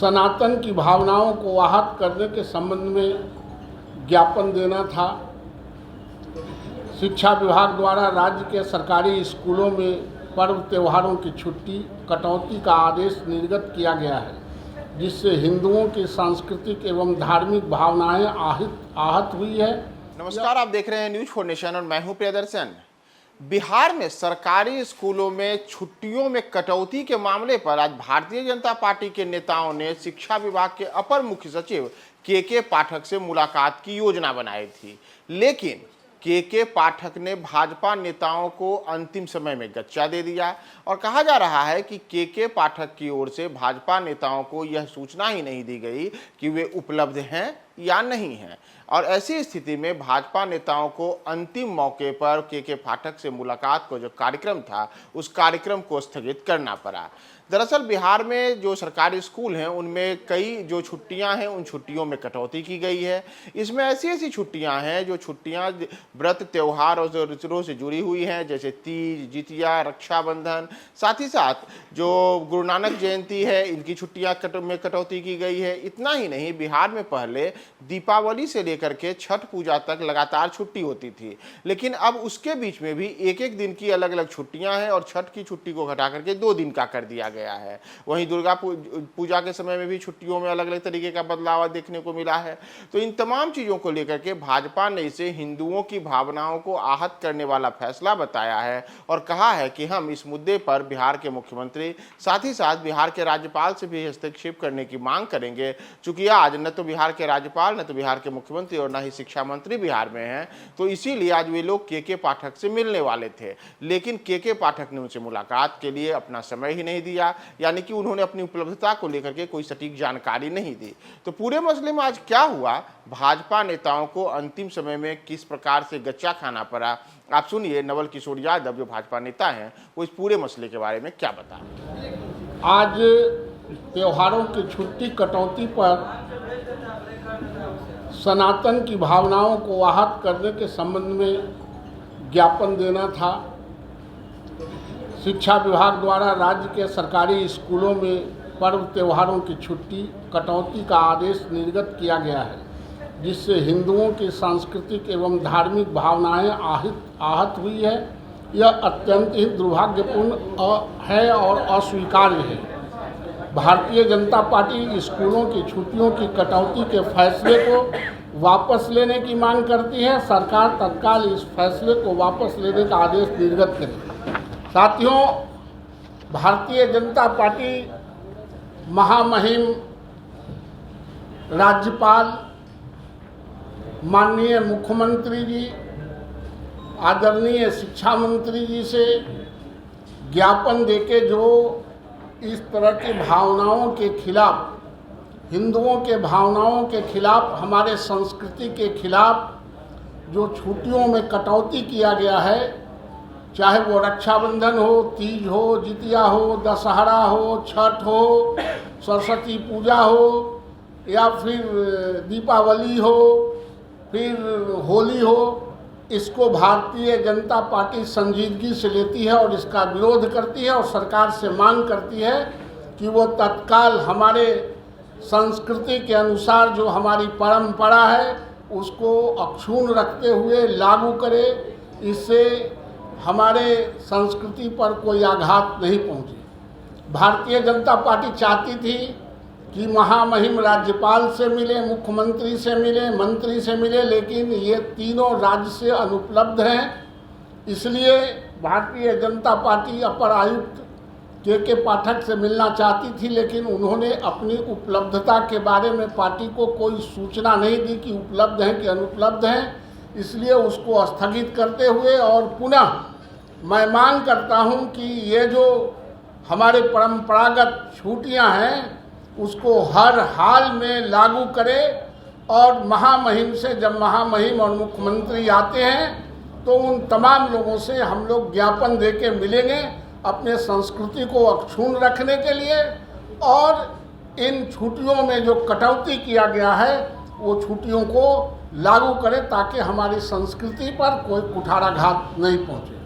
सनातन की भावनाओं को आहत करने के संबंध में ज्ञापन देना था। शिक्षा विभाग द्वारा राज्य के सरकारी स्कूलों में पर्व त्योहारों की छुट्टी कटौती का आदेश निर्गत किया गया है, जिससे हिंदुओं की सांस्कृतिक एवं धार्मिक भावनाएं आहत हुई है। नमस्कार, आप देख रहे हैं न्यूज फॉर नेशन और मैं हूं प्रियदर्शन। बिहार में सरकारी स्कूलों में छुट्टियों में कटौती के मामले पर आज भारतीय जनता पार्टी के नेताओं ने शिक्षा विभाग के अपर मुख्य सचिव के पाठक से मुलाकात की योजना बनाई थी, लेकिन के पाठक ने भाजपा नेताओं को अंतिम समय में गच्चा दे दिया और कहा जा रहा है कि के पाठक की ओर से भाजपा नेताओं को यह सूचना ही नहीं दी गई कि वे उपलब्ध हैं या नहीं हैं, और ऐसी स्थिति में भाजपा नेताओं को अंतिम मौके पर के पाठक से मुलाकात को जो कार्यक्रम था उस कार्यक्रम को स्थगित करना पड़ा। दरअसल बिहार में जो सरकारी स्कूल हैं उनमें कई जो छुट्टियां हैं उन छुट्टियों में कटौती की गई है। इसमें ऐसी छुट्टियां हैं जो छुट्टियां व्रत त्योहार और ऋतुओं से जुड़ी हुई हैं, जैसे तीज, जितिया, रक्षाबंधन, साथ ही साथ जो गुरु नानक जयंती है इनकी छुट्टियां में कटौती की गई है। इतना ही नहीं, बिहार में पहले दीपावली से लेकर के छठ पूजा तक लगातार छुट्टी होती थी, लेकिन अब उसके बीच में भी एक एक दिन की अलग अलग छुट्टियां हैं और छठ की छुट्टी को घटा करके 2 दिन का कर दिया गया है। वहीं दुर्गा पूजा के समय में भी छुट्टियों में अलग अलग तरीके का बदलाव देखने को मिला है। तो इन तमाम चीजों को लेकर के भाजपा ने इसे हिंदुओं की भावनाओं को आहत करने वाला फैसला बताया है और कहा है कि हम इस मुद्दे पर बिहार के मुख्यमंत्री साथ ही साथ बिहार के राज्यपाल से भी हस्तक्षेप करने की मांग करेंगे। चूंकि आज न तो बिहार के राज्यपाल, न तो बिहार के मुख्यमंत्री और न ही शिक्षा मंत्री बिहार में हैं, तो इसीलिए आज वे लोग के पाठक से मिलने वाले थे, लेकिन के पाठक ने उनसे मुलाकात के लिए अपना समय ही नहीं दिया, यानी कि उन्होंने अपनी उपलब्धता को लेकर के कोई सटीक जानकारी नहीं दी। तो पूरे मसले में आज क्या हुआ, भाजपा नेताओं को अंतिम समय में किस प्रकार से गच्चा खाना पड़ा, आप सुनिए नवल किशोर यादव जो भाजपा नेता हैं वो इस पूरे मसले के बारे में क्या बता रहे हैं। आज त्योहारों की छुट्टी कटौती पर सनातन की भावनाओं को आहत करने के संबंध में ज्ञापन देना था। शिक्षा विभाग द्वारा राज्य के सरकारी स्कूलों में पर्व त्योहारों की छुट्टी कटौती का आदेश निर्गत किया गया है, जिससे हिंदुओं की सांस्कृतिक एवं धार्मिक भावनाएं आहत हुई है। यह अत्यंत ही दुर्भाग्यपूर्ण है और अस्वीकार्य है। भारतीय जनता पार्टी स्कूलों की छुट्टियों की कटौती के फैसले को वापस लेने की मांग करती है। सरकार तत्काल इस फैसले को वापस लेने का आदेश निर्गत करे। साथियों, भारतीय जनता पार्टी महामहिम राज्यपाल, माननीय मुख्यमंत्री जी, आदरणीय शिक्षा मंत्री जी से ज्ञापन देके जो इस तरह की भावनाओं के खिलाफ, हिंदुओं के भावनाओं के खिलाफ, हमारे संस्कृति के खिलाफ जो छुट्टियों में कटौती किया गया है, चाहे वो रक्षाबंधन हो, तीज हो, जितिया हो, दशहरा हो, छठ हो, सरस्वती पूजा हो या फिर दीपावली हो, फिर होली हो, इसको भारतीय जनता पार्टी संजीदगी से लेती है और इसका विरोध करती है और सरकार से मांग करती है कि वो तत्काल हमारे संस्कृति के अनुसार जो हमारी परंपरा है उसको अक्षुण्ण रखते हुए लागू करे, इससे हमारे संस्कृति पर कोई आघात नहीं पहुंचे। भारतीय जनता पार्टी चाहती थी कि महामहिम राज्यपाल से मिले, मुख्यमंत्री से मिले, मंत्री से मिले, लेकिन ये तीनों राज्य से अनुपलब्ध हैं। इसलिए भारतीय जनता पार्टी अपर आयुक्त के पाठक से मिलना चाहती थी, लेकिन उन्होंने अपनी उपलब्धता के बारे में पार्टी को कोई सूचना नहीं दी कि उपलब्ध हैं कि अनुपलब्ध हैं। इसलिए उसको स्थगित करते हुए और पुनः मैं मांग करता हूं कि ये जो हमारे परंपरागत छुट्टियां हैं उसको हर हाल में लागू करे, और महामहिम से जब महामहिम और मुख्यमंत्री आते हैं तो उन तमाम लोगों से हम लोग ज्ञापन दे के मिलेंगे अपने संस्कृति को अक्षुण्ण रखने के लिए, और इन छुट्टियों में जो कटौती किया गया है वो छुट्टियों को लागू करें ताकि हमारी संस्कृति पर कोई कुठाराघात नहीं पहुँचे।